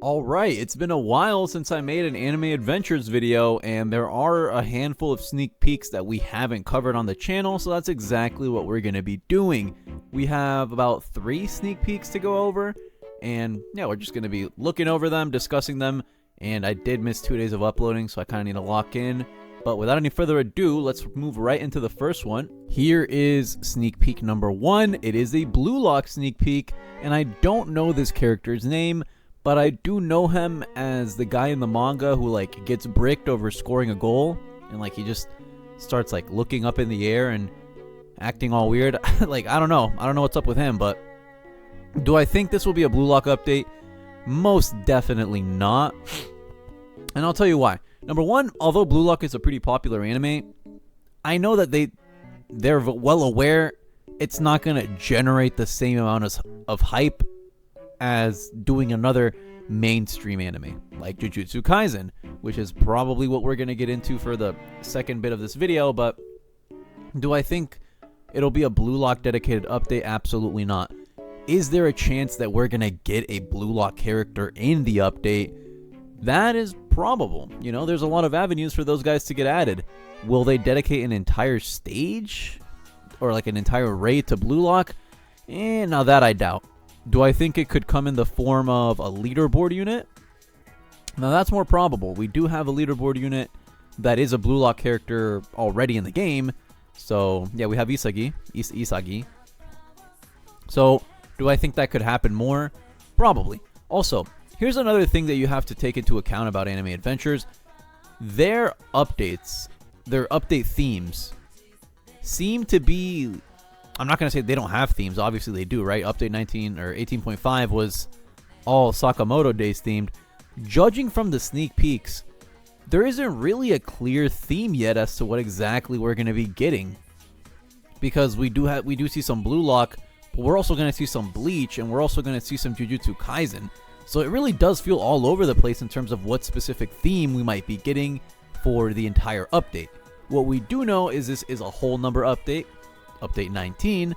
Alright, it's been a while since I made an anime adventures video, and there are a handful of sneak peeks that we haven't covered on the channel, so that's exactly what we're going to be doing. We have about 3 sneak peeks to go over, and yeah, we're just going to be looking over them, discussing them, and I did miss 2 days of uploading, so I kind of need to lock in. But without any further ado, let's move right into the first one. Here is sneak peek number 1. It is a Blue Lock sneak peek, and I don't know this character's name, but I do know him as the guy in the manga who like gets bricked over scoring a goal, and like he just starts like looking up in the air and acting all weird. Like I don't know what's up with him, but do I think this will be a Blue Lock update? Most definitely not. And I'll tell you why. Number one, although Blue Lock is a pretty popular anime, I know that they're well aware it's not going to generate the same amount of hype as doing another mainstream anime like Jujutsu Kaisen, which is probably what we're going to get into for the second bit of this video. But do I think it'll be a Blue Lock dedicated update? Absolutely not. Is there a chance that we're going to get a Blue Lock character in the update? That is probable. You know, there's a lot of avenues for those guys to get added. Will they dedicate an entire stage or like an entire raid to Blue Lock? Now that I doubt. Do I think it could come in the form of a leaderboard unit? Now that's more probable. We do have a leaderboard unit that is a Blue Lock character already in the game. So yeah, we have Isagi. So do I think that could happen more? Probably. Also, here's another thing that you have to take into account about Anime Adventures. Their updates, their update themes seem to be... I'm not going to say they don't have themes. Obviously they do, right? Update 19 or 18.5 was all Sakamoto Days themed. Judging from the sneak peeks, there isn't really a clear theme yet as to what exactly we're going to be getting. Because we do see some Blue Lock, but we're also going to see some Bleach, and we're also going to see some Jujutsu Kaisen. So it really does feel all over the place in terms of what specific theme we might be getting for the entire update. What we do know is this is a whole number update. Update 19,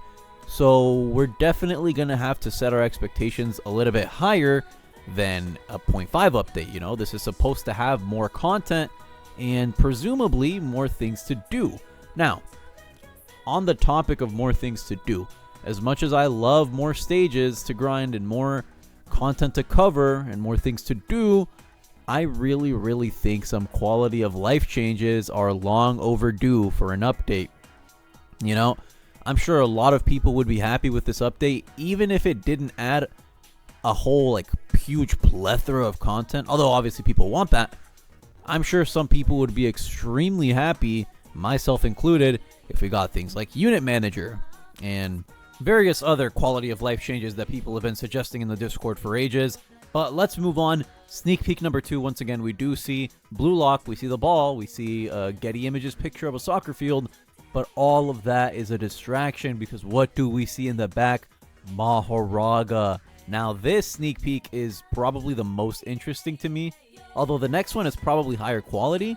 so we're definitely going to have to set our expectations a little bit higher than a 0.5 update. You know, this is supposed to have more content and presumably more things to do. Now, on the topic of more things to do, as much as I love more stages to grind and more content to cover and more things to do, I really think some quality of life changes are long overdue for an update. You know, I'm sure a lot of people would be happy with this update, even if it didn't add a whole like huge plethora of content. Although obviously people want that. I'm sure some people would be extremely happy, myself included, if we got things like Unit Manager and various other quality of life changes that people have been suggesting in the Discord for ages. But let's move on. Sneak peek number 2. Once again, we do see Blue Lock. We see the ball. We see Getty Images picture of a soccer field. But all of that is a distraction because what do we see in the back? Mahoraga. Now this sneak peek is probably the most interesting to me. Although the next one is probably higher quality,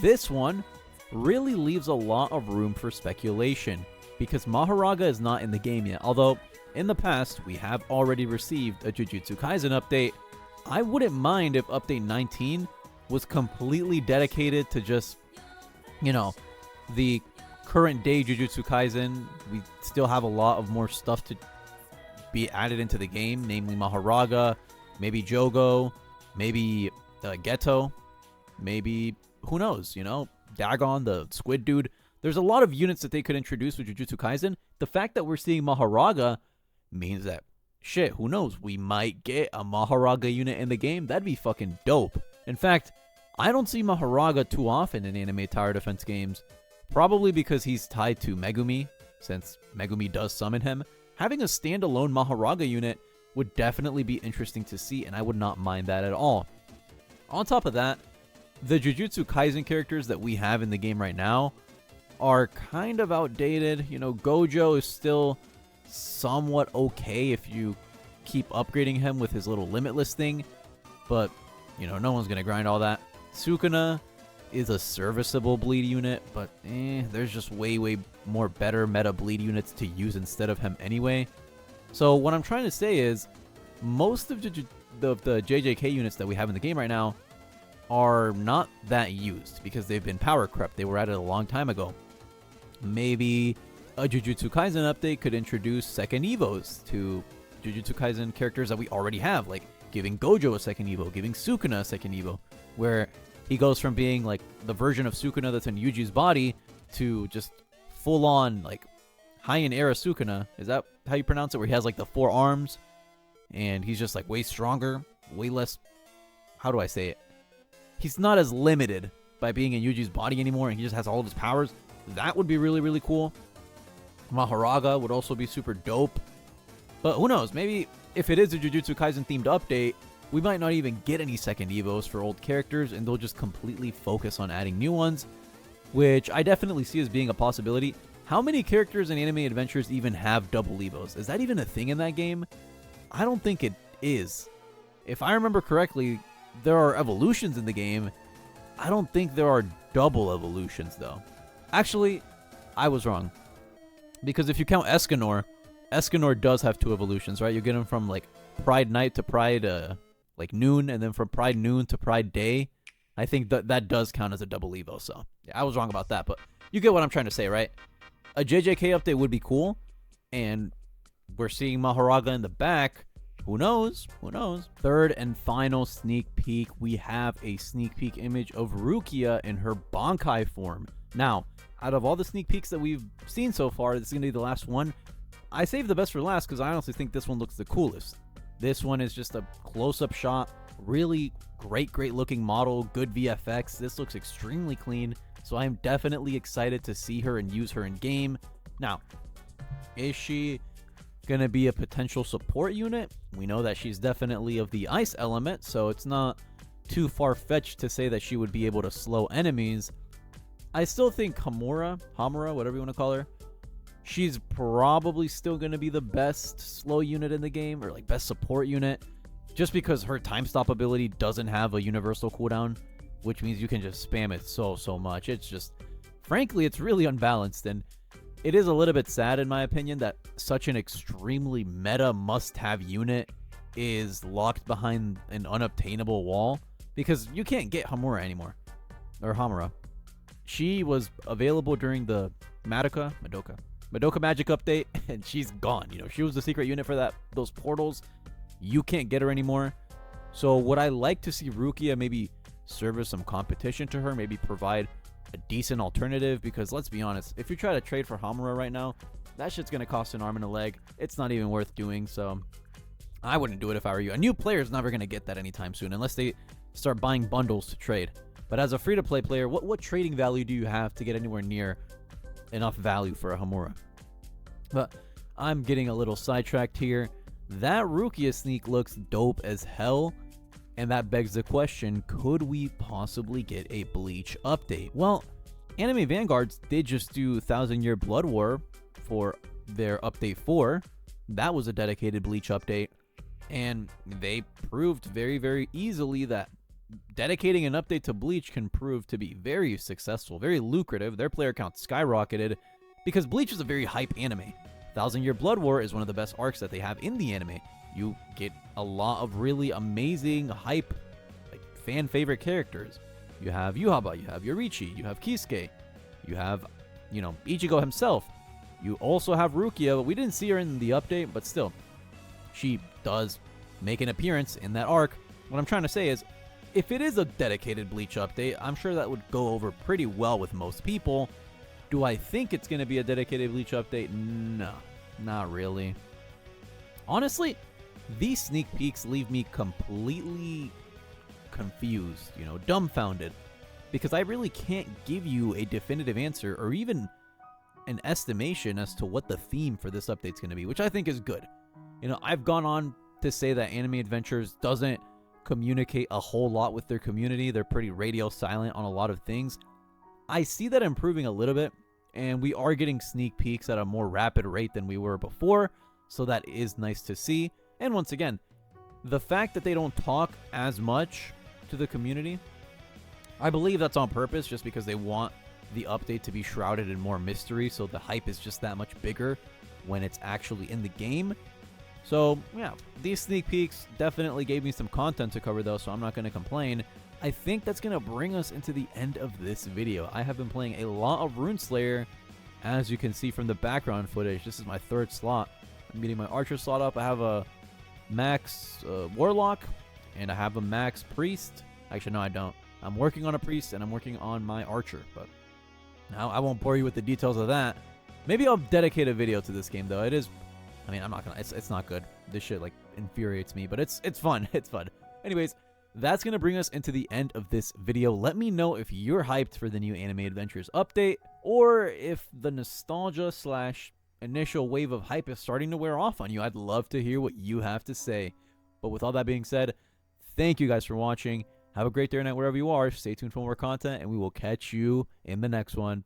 this one really leaves a lot of room for speculation because Mahoraga is not in the game yet. Although in the past we have already received a Jujutsu Kaisen update. I wouldn't mind if update 19 was completely dedicated to just, you know, the current day Jujutsu Kaisen. We still have a lot of more stuff to be added into the game, namely Mahoraga, maybe Jogo, maybe Geto, maybe, who knows, you know, Dagon, the squid dude. There's a lot of units that they could introduce with Jujutsu Kaisen. The fact that we're seeing Mahoraga means that, shit, who knows, we might get a Mahoraga unit in the game. That'd be fucking dope. In fact, I don't see Mahoraga too often in anime tower defense games. Probably because he's tied to Megumi, since Megumi does summon him. Having a standalone Mahoraga unit would definitely be interesting to see, and I would not mind that at all. On top of that, the Jujutsu Kaisen characters that we have in the game right now are kind of outdated. You know, Gojo is still somewhat okay if you keep upgrading him with his little limitless thing, but, you know, no one's going to grind all that. Sukuna is a serviceable bleed unit, but there's just way more better meta bleed units to use instead of him anyway. So what I'm trying to say is most of the JJK units that we have in the game right now are not that used because they've been power crept. They were added a long time ago. Maybe a Jujutsu Kaisen update could introduce second Evos to Jujutsu Kaisen characters that we already have, like giving Gojo a second Evo, giving Sukuna a second Evo, where he goes from being like the version of Sukuna that's in Yuji's body to just full on like Heian era Sukuna. Is that how you pronounce it? Where he has like the 4 arms and he's just like way stronger, way less, how do I say it? He's not as limited by being in Yuji's body anymore, and he just has all of his powers. That would be really, really cool. Mahoraga would also be super dope. But who knows? Maybe if it is a Jujutsu Kaisen themed update, we might not even get any second Evos for old characters, and they'll just completely focus on adding new ones, which I definitely see as being a possibility. How many characters in Anime Adventures even have double Evos? Is that even a thing in that game? I don't think it is. If I remember correctly, there are evolutions in the game. I don't think there are double evolutions, though. Actually, I was wrong. Because if you count Escanor, Escanor does have 2 evolutions, right? You get him from, like, Pride Night to Pride, like, Noon, and then from Pride Noon to Pride Day. I think that does count as a double Evo, so yeah, I was wrong about that, but you get what I'm trying to say, right? A JJK update would be cool, and we're seeing Mahoraga in the back. Who knows? Who knows? Third and final sneak peek, we have a sneak peek image of Rukia in her Bankai form. Now, out of all the sneak peeks that we've seen so far, this is going to be the last one. I saved the best for last because I honestly think this one looks the coolest. This one is just a close-up shot, really great looking model, good VFX. This looks extremely clean, so I'm definitely excited to see her and use her in game. Now, is she gonna be a potential support unit? We know that she's definitely of the ice element, so it's not too far-fetched to say that she would be able to slow enemies. I still think Hamura, whatever you want to call her, she's probably still gonna be the best slow unit in the game, or like best support unit, just because her time stop ability doesn't have a universal cooldown, which means you can just spam it so much. It's just, frankly, it's really unbalanced, and it is a little bit sad, in my opinion, that such an extremely meta must-have unit is locked behind an unobtainable wall, because you can't get Hamura anymore, or Hamura. She was available during the Madoka Magic update, and she's gone. You know, she was the secret unit for those portals. You can't get her anymore. So would I like to see Rukia maybe serve as some competition to her, maybe provide a decent alternative? Because let's be honest, if you try to trade for Hamura right now, that shit's gonna cost an arm and a leg. It's not even worth doing, so I wouldn't do it if I were you. A new player is never gonna get that anytime soon unless they start buying bundles to trade. But as a free-to-play player, what trading value do you have to get anywhere near enough value for a Hamura? But I'm getting a little sidetracked here. That Rukia sneak looks dope as hell, and that begs the question, could we possibly get a Bleach update? Well, Anime Vanguards did just do 1,000 Year Blood War for their update 4. That was a dedicated Bleach update, and they proved very easily that dedicating an update to Bleach can prove to be very successful, very lucrative. Their player count skyrocketed because Bleach is a very hype anime. 1,000 Year Blood War is one of the best arcs that they have in the anime. You get a lot of really amazing hype, like fan favorite characters. You have Yuhaba, you have Yorichi, you have Kisuke, you have, Ichigo himself. You also have Rukia, but we didn't see her in the update, but still, she does make an appearance in that arc. What I'm trying to say is, if it is a dedicated Bleach update, I'm sure that would go over pretty well with most people. Do I think it's going to be a dedicated Bleach update? No, not really. Honestly, these sneak peeks leave me completely confused, dumbfounded, because I really can't give you a definitive answer or even an estimation as to what the theme for this update is going to be, which I think is good. I've gone on to say that Anime Adventures doesn't communicate a whole lot with their community. They're pretty radio silent on a lot of things. I see that improving a little bit, and we are getting sneak peeks at a more rapid rate than we were before, so that is nice to see. And once again, the fact that they don't talk as much to the community, I believe that's on purpose, just because they want the update to be shrouded in more mystery, so the hype is just that much bigger when it's actually in the game. So yeah, these sneak peeks definitely gave me some content to cover though, so I'm not going to complain. I think that's going to bring us into the end of this video. I have been playing a lot of Runeslayer, as you can see from the background footage. This is my 3rd slot. I'm getting my archer slot up. I have a max warlock, and I have a max priest. Actually, no, I don't. I'm working on a priest, and I'm working on my archer, but now I won't bore you with the details of that. Maybe I'll dedicate a video to this game, though. It is, I mean, I'm not gonna, it's not good. This shit, like, infuriates me, but it's fun. It's fun. Anyways, that's gonna bring us into the end of this video. Let me know if you're hyped for the new Anime Adventures update, or if the nostalgia slash initial wave of hype is starting to wear off on you. I'd love to hear what you have to say. But with all that being said, thank you guys for watching. Have a great day or night wherever you are. Stay tuned for more content, and we will catch you in the next one.